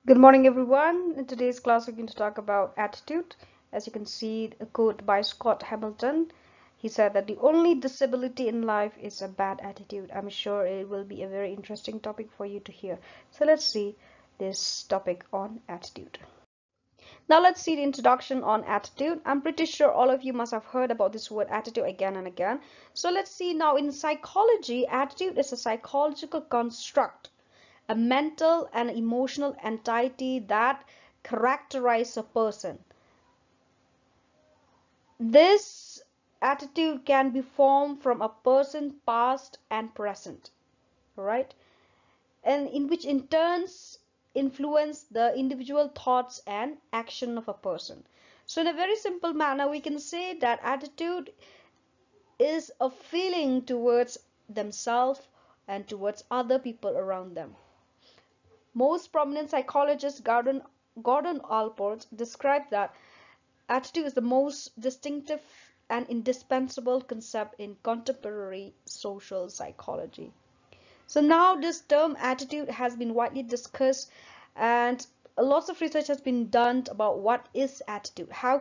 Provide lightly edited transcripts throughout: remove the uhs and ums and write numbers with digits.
Good morning, everyone. In today's class, we're going to talk about attitude. As you can see, a quote by Scott Hamilton. He said that the only disability in life is a bad attitude. I'm sure it will be a very interesting topic for you to hear. So let's see this topic on attitude. Now let's see the introduction on attitude. I'm pretty sure all of you must have heard about this word attitude again and again. So let's see now in psychology, attitude is a psychological construct, a mental and emotional entity that characterizes a person. This attitude can be formed from a person's past and present, right? And in which in turns influence the individual thoughts and action of a person. So in a very simple manner, we can say that attitude is a feeling towards themselves and towards other people around them. Most prominent psychologist Gordon Allport described that attitude is the most distinctive and indispensable concept in contemporary social psychology. So now this term attitude has been widely discussed, and lots of research has been done about what is attitude, how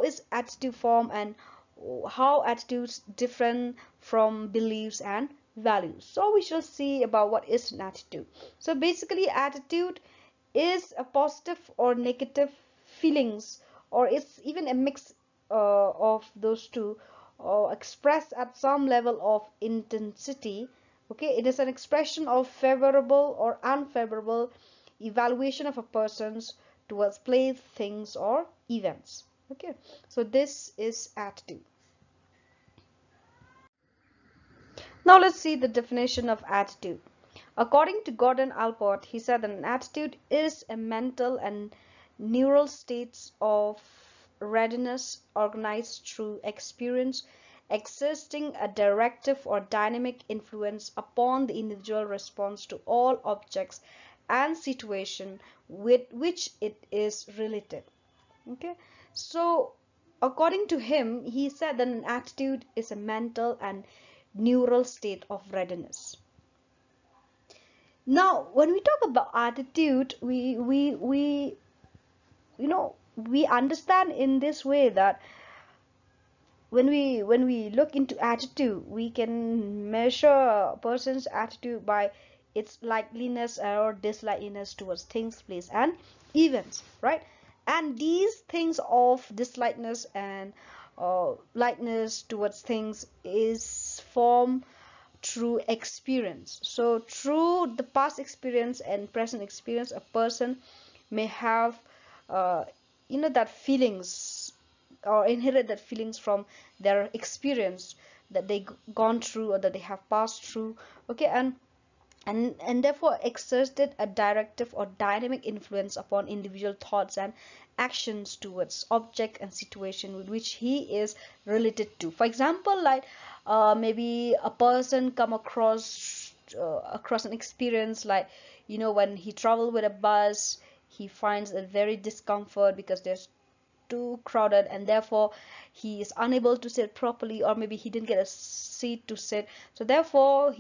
is attitude formed, and how attitudes different from beliefs and values. So we shall see about what is an attitude. So basically, attitude is a positive or negative feelings, or it's even a mix of those two, or expressed at some level of intensity. Okay, it is an expression of favorable or unfavorable evaluation of a person's towards place, things, or events. Okay, so this is attitude. Now let's see the definition of attitude. According to Gordon Allport, he said that an attitude is a mental and neural states of readiness organized through experience, exerting a directive or dynamic influence upon the individual response to all objects and situation with which it is related. Okay, so according to him, he said that an attitude is a mental and neural state of readiness. Now when we talk about attitude, we we understand in this way that when we look into attitude, we can measure a person's attitude by its likeliness or dislikeness towards things, place, and events, right? And these things of dislikeness and likeness towards things is formed through experience. So through the past experience and present experience, a person may have uh, that feelings, or inherit that feelings from their experience that they gone through or that they have passed through. Okay, and therefore exerted a directive or dynamic influence upon individual thoughts and actions towards object and situation with which he is related to. For example, like maybe a person come across an experience, like when he traveled with a bus, he finds a very discomfort because there's too crowded, and therefore he is unable to sit properly, or maybe he didn't get a seat to sit. So therefore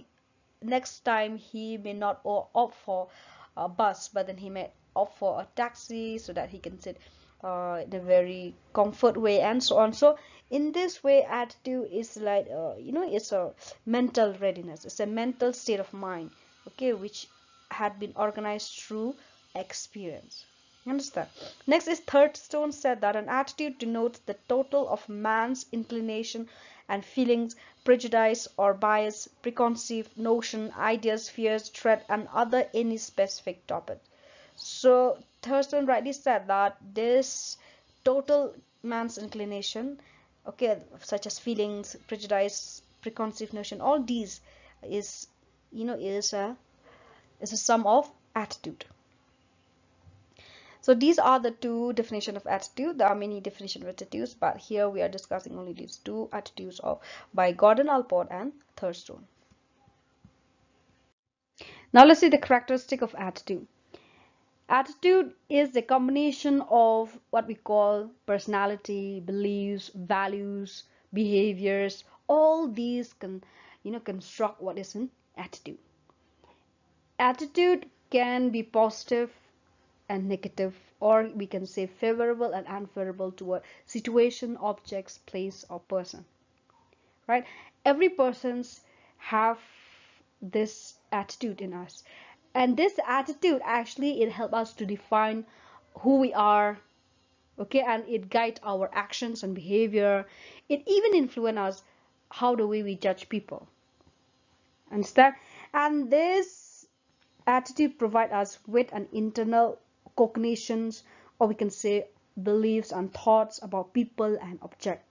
next time he may not opt for a bus, but then he may opt for a taxi so that he can sit in a very comfort way, and so on. So in this way, attitude is like it's a mental readiness, it's a mental state of mind, okay, which had been organized through experience. Understand? Next is Third said that an attitude denotes the total of man's inclination and feelings, prejudice or bias, preconceived notion, ideas, fears, threat, and other any specific topic. So Thurston rightly said that this total man's inclination, okay, such as feelings, prejudice, preconceived notion, all these is is a sum of attitude. So these are the two definitions of attitude. There are many definitions of attitudes, but here we are discussing only these two attitudes of by Gordon Allport and Thurstone. Now let's see the characteristic of attitude. Attitude is the combination of what we call personality, beliefs, values, behaviors. All these can construct what is an attitude. Attitude can be positive and negative, or we can say favorable and unfavorable toward situation, objects, place, or person, right? Every person's have this attitude in us, and this attitude actually it helps us to define who we are, okay, and it guides our actions and behavior. It even influences us how the way we judge people, understand? And this attitude provide us with an internal cognitions, or we can say beliefs and thoughts about people and object.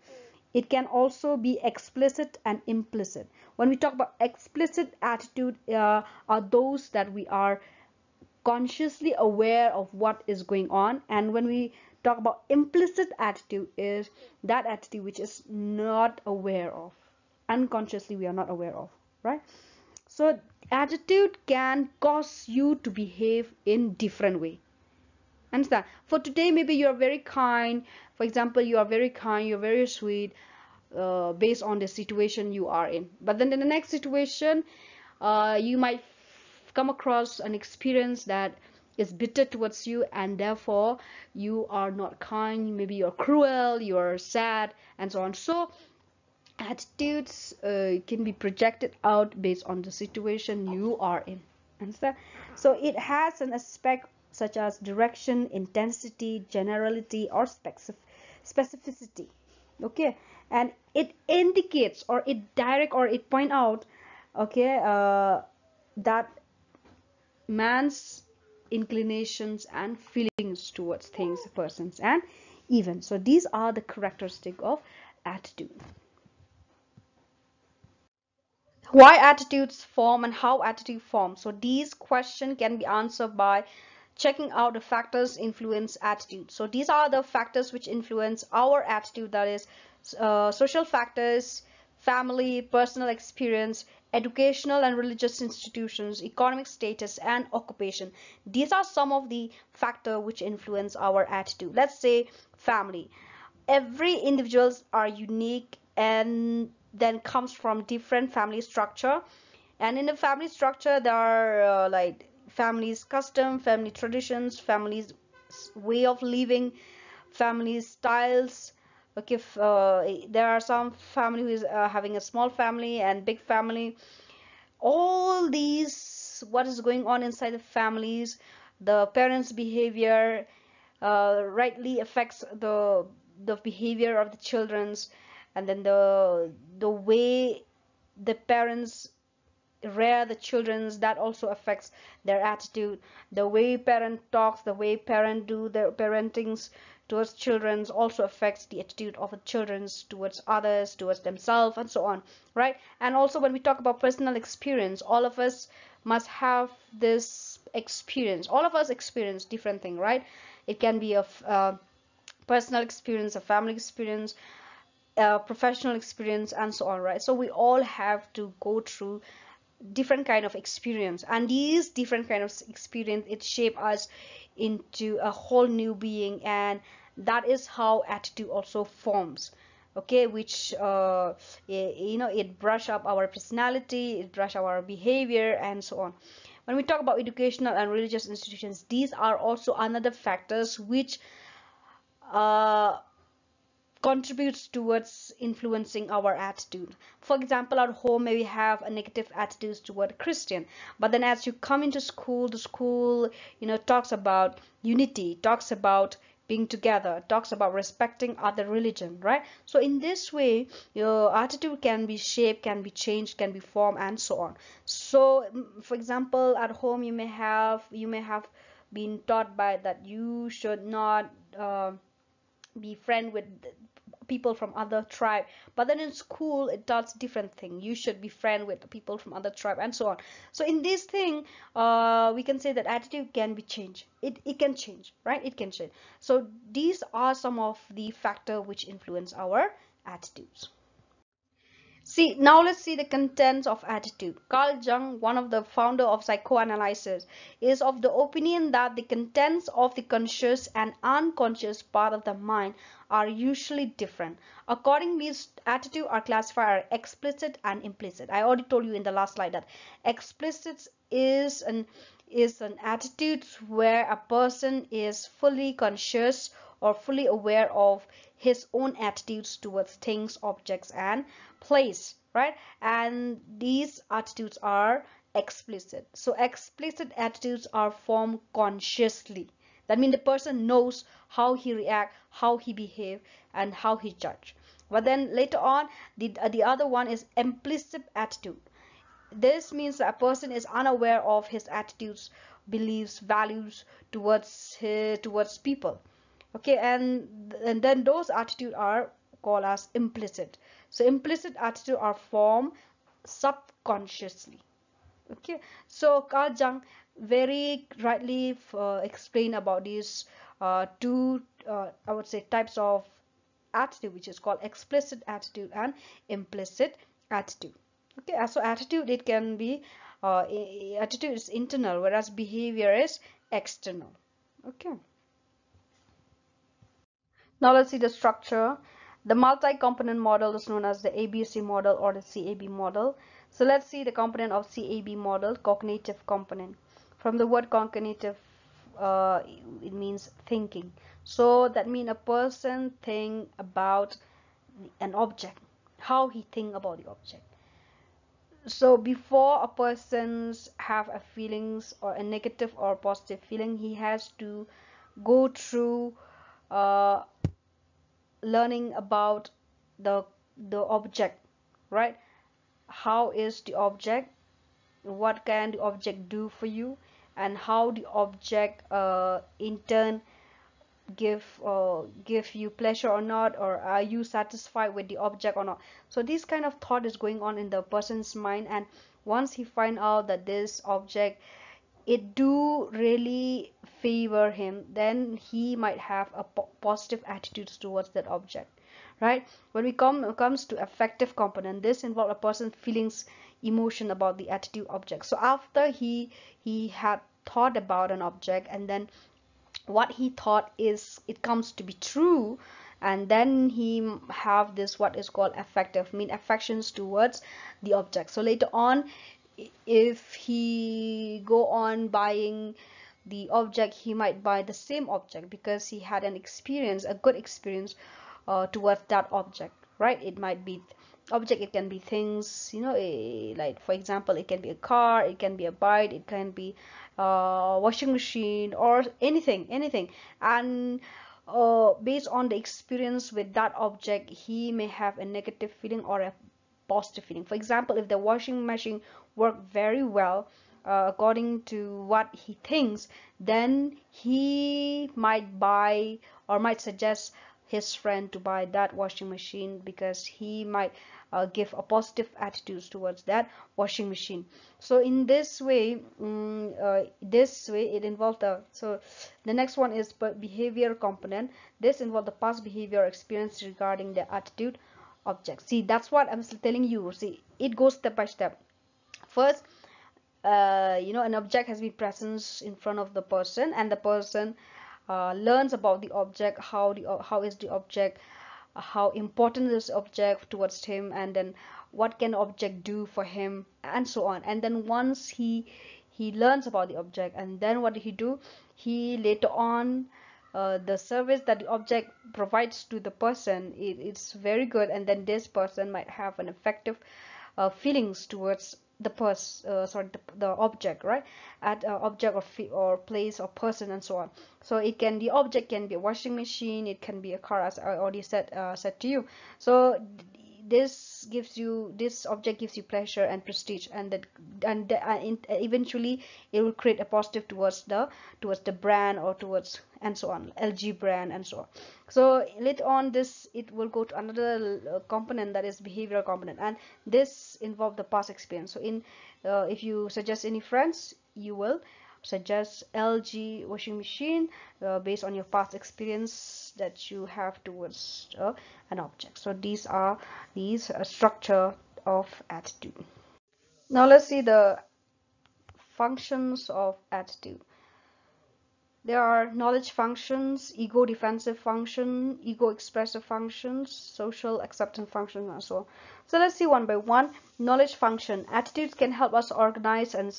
It can also be explicit and implicit. When we talk about explicit attitude, are those that we are consciously aware of what is going on, and when we talk about implicit attitude, is that attitude which is not aware of, unconsciously we are not aware of, right? So attitude can cause you to behave in different way, understand? For today maybe you are very kind, for example, you are very kind, you're very sweet, based on the situation you are in, but then in the next situation you might come across an experience that is bitter towards you, and therefore you are not kind, maybe you're cruel, you're sad, and so on. So attitudes can be projected out based on the situation you are in, understand? So it has an aspect such as direction, intensity, generality, or specificity, okay, and it indicates, or it direct, or it point out, okay, that man's inclinations and feelings towards things, persons, and events. So these are the characteristic of attitude. Why attitudes form and how attitude forms. So these questions can be answered by checking out the factors influence attitude. So these are the factors which influence our attitude, that is social factors, family, personal experience, educational and religious institutions, economic status, and occupation. These are some of the factors which influence our attitude. Let's say family. Every individuals are unique and then comes from different family structure, and in the family structure there are like family's custom, family traditions, family's way of living, family styles, okay. There are some family who is having a small family and big family. All these, what is going on inside the families, the parents behavior rightly affects the behavior of the children's, and then the way the parents rear the children's, that also affects their attitude. The way parent talks, the way parent do their parentings towards children's also affects the attitude of the children's towards others, towards themselves, and so on, right? And also when we talk about personal experience, all of us must have this experience. All of us experience different thing, right? It can be a personal experience, a family experience, professional experience, and so on, right? So we all have to go through different kind of experience, and these different kind of experience, it shape us into a whole new being, and that is how attitude also forms, okay, which it brush up our personality, it brush our behavior, and so on. When we talk about educational and religious institutions, these are also another factors which uh, contributes towards influencing our attitude. For example, at home maybe have a negative attitude toward Christian, but then as you come into school, the school talks about unity, talks about being together, talks about respecting other religion, right? So in this way your attitude can be shaped, can be changed, can be formed, and so on. So for example, at home you may have been taught by that you should not be friend with people from other tribe, but then in school it does different thing, you should be friend with people from other tribe, and so on. So in this thing we can say that attitude can be changed, it can change, right? It can change. So these are some of the factors which influence our attitudes. See, now let's see the contents of attitude. Carl Jung, one of the founder of psychoanalysis, is of the opinion that the contents of the conscious and unconscious part of the mind are usually different. Accordingly, attitude are classified as explicit and implicit. I already told you in the last slide that explicit is an is an attitude where a person is fully conscious or fully aware of his own attitudes towards things, objects, and place, right? And these attitudes are explicit. So explicit attitudes are formed consciously. That means the person knows how he react, how he behave, and how he judge. But then later on, the other one is implicit attitude. This means that a person is unaware of his attitudes, beliefs, values towards people. Okay, and then those attitudes are called as implicit. So implicit attitudes are formed subconsciously. Okay, so Carl Jung very rightly explained about these two, I would say, types of attitude, which is called explicit attitude and implicit attitude. Okay, so attitude, it can be attitude is internal, whereas behavior is external. Okay, now let's see the structure. The multi-component model is known as the ABC model or the CAB model. So let's see the component of CAB model, cognitive component. From the word cognitive, it means thinking. So that means a person think about an object, how he think about the object. So before a person's have a feelings or a negative or positive feeling, he has to go through uh, learning about the object, right? How is the object, what can the object do for you, and how the object in turn give you pleasure or not, or are you satisfied with the object or not. So this kind of thought is going on in the person's mind, and once he find out that this object, it do really favor him, then he might have a positive attitudes towards that object, right? When we comes to affective component, this involve a person's feelings, emotion about the attitude object. So after he had thought about an object, and then what he thought is it comes to be true, and then he have this what is called affective, mean affections towards the object. So later on, if he go on buying the object, he might buy the same object because he had an experience, a good experience towards that object, right? It might be object, it can be things, like for example, it can be a car, it can be a bike, it can be washing machine, or anything. And based on the experience with that object, he may have a negative feeling or a positive feeling. For example, if the washing machine worked very well according to what he thinks, then he might buy or might suggest his friend to buy that washing machine because he might give a positive attitude towards that washing machine. So in this way, it involves the next one is behavior component. This involves the past behavior experience regarding the attitude object. See, that's what I'm telling you. See, it goes step by step. First, an object has been present in front of the person, and the person learns about the object, how is the object, how important is the object towards him, and then what can the object do for him, and so on. And then once he learns about the object, and then what did he do? He later on, the service that the object provides to the person, it's very good, and then this person might have an effective feelings towards the object, right? At object or place or person and so on. So the object can be a washing machine, it can be a car, as I already said to you. So this object gives you pleasure and prestige, and eventually it will create a positive towards the brand, or towards, and so on, LG brand and so on. So later on, it will go to another component, that is behavioral component, and this involve the past experience. So if you suggest any friends, you will suggest LG washing machine based on your past experience that you have towards an object. So these are structure of attitude. Now let's see the functions of attitude. There are knowledge functions, ego defensive function, ego expressive functions, social acceptance function, and so on. So let's see one by one. Knowledge function. Attitudes can help us organize and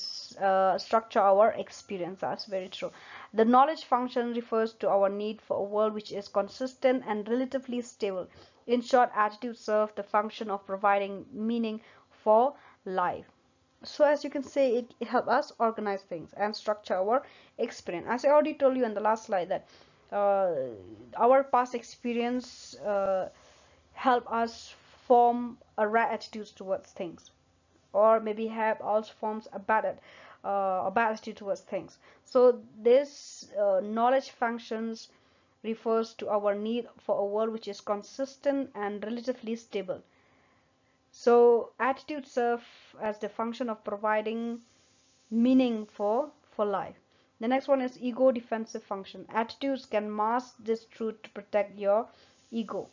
structure our experience. That's very true. The knowledge function refers to our need for a world which is consistent and relatively stable. In short, attitudes serve the function of providing meaning for life. So as you can say, it helps us organize things and structure our experience. As I already told you in the last slide that uh, our past experience help us form a right attitudes towards things, or maybe have also forms a bad attitude towards things. So this knowledge functions refers to our need for a world which is consistent and relatively stable. So attitudes serve as the function of providing meaning for life. The next one is ego defensive function. Attitudes can mask this truth to protect your ego.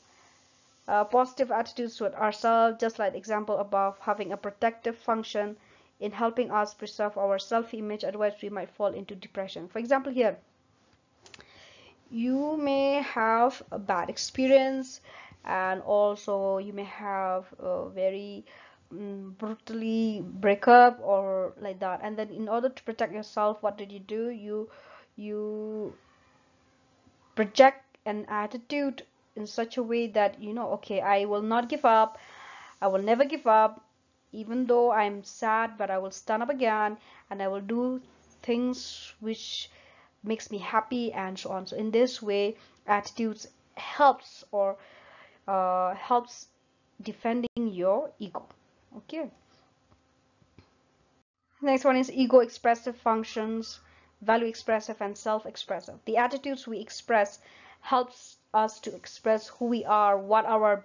Positive attitudes toward ourselves, just like the example above, having a protective function in helping us preserve our self-image, otherwise we might fall into depression. For example, here you may have a bad experience, and also you may have a very brutally break up or like that, and then in order to protect yourself, what did you do? You project an attitude in such a way that, you know, okay, I will not give up, I will never give up, even though I'm sad, but I will stand up again and I will do things which makes me happy, and so on. So in this way, attitudes helps or helps defending your ego. Okay. Next one is ego expressive functions, value expressive and self expressive. The attitudes we express helps us to express who we are, what our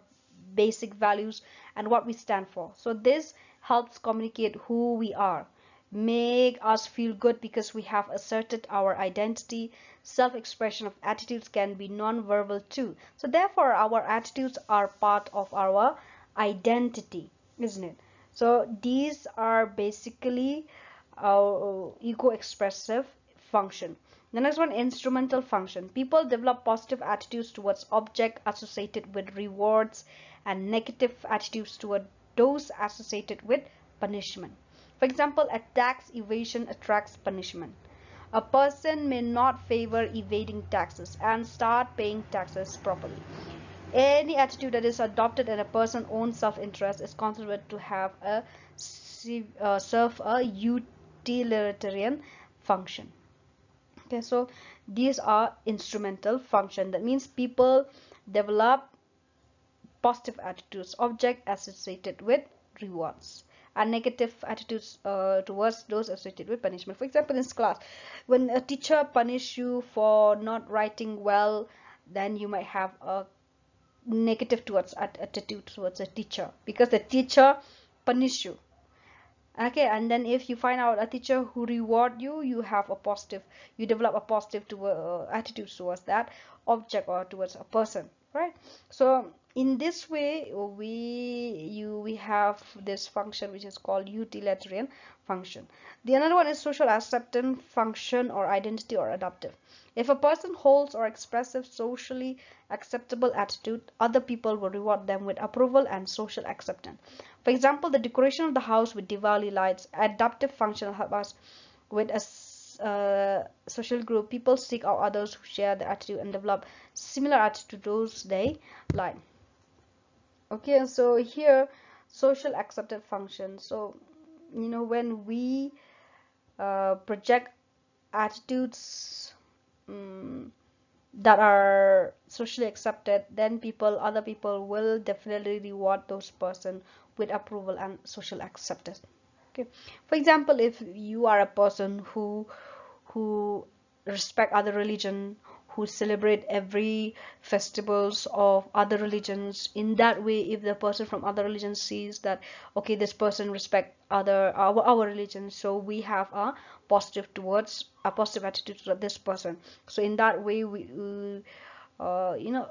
basic values and what we stand for. So this helps communicate who we are, make us feel good because we have asserted our identity. Self-expression of attitudes can be non-verbal too. So therefore our attitudes are part of our identity, isn't it? So these are basically our ego expressive function. The next one, instrumental function. People develop positive attitudes towards objects associated with rewards and negative attitudes toward those associated with punishment. For example, a tax evasion attracts punishment. A person may not favor evading taxes and start paying taxes properly. Any attitude that is adopted in a person's own self-interest is considered to have a serve a utilitarian function. Okay, so these are instrumental function. That means people develop positive attitudes, object associated with rewards, and negative attitudes towards those associated with punishment. For example, in class, when a teacher punish you for not writing well, then you might have a negative towards attitude towards a teacher because the teacher punish you. Okay, and then if you find out a teacher who reward you, you have a positive, you develop a positive attitude towards that object or towards a person, right? So in this way we have this function which is called utilitarian function. The another one is social acceptance function or identity or adaptive. If a person holds or expresses socially acceptable attitude, other people will reward them with approval and social acceptance. For example, the decoration of the house with Diwali lights, adaptive function help us with a social group. People seek out others who share the attitude and develop similar attitude to those they like. Okay, so here social accepted function. So you know, when we project attitudes that are socially accepted, then other people will definitely reward those person with approval and social acceptance. Okay, for example, if you are a person who respect other religion, who celebrate every festivals of other religions, in that way if the person from other religion sees that okay, this person respect our religion, so we have a positive attitude to this person. So in that way we you know,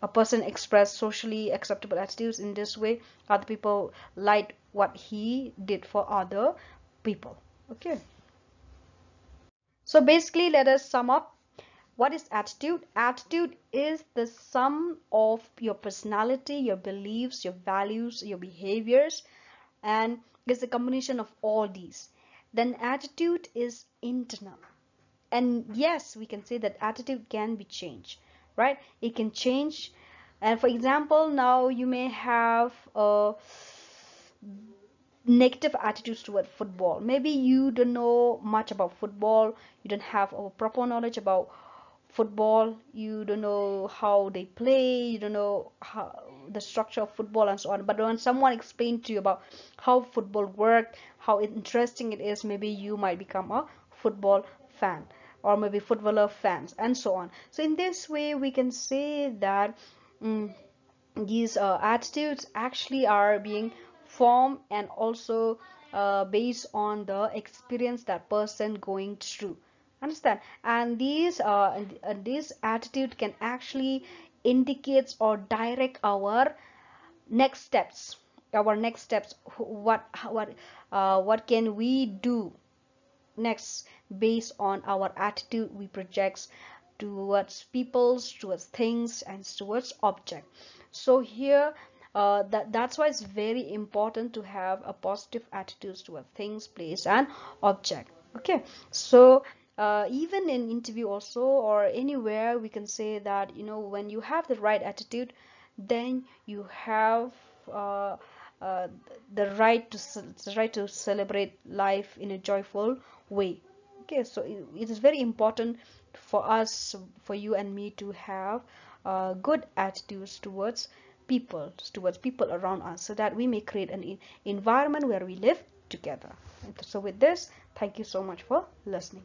a person express socially acceptable attitudes. In this way other people like what he did for other people. Okay. So basically, let us sum up. What is attitude? Attitude is the sum of your personality, your beliefs, your values, your behaviors, and it's a combination of all these. Then attitude is internal. And yes, we can say that attitude can be changed, right? It can change. And for example, now you may have a negative attitudes toward football. Maybe you don't know much about football, you don't have a proper knowledge about football, you don't know how they play, you don't know how the structure of football and so on. But when someone explained to you about how football worked, how interesting it is, maybe you might become a football fan, or maybe footballer fans and so on. So in this way we can say that these attitudes actually are being formed and also based on the experience that person going through, understand. And these attitude can actually indicates or direct our next steps, what can we do next based on our attitude we project towards peoples, towards things, and towards object. So here that's why it's very important to have a positive attitude towards things, place, and object. Okay, so even in interview also or anywhere we can say that, you know, when you have the right attitude, then you have uh, uh, the right to celebrate life in a joyful way. Okay, so it is very important for us, for you and me, to have good attitudes towards people around us, so that we may create an environment where we live together. So with this, thank you so much for listening.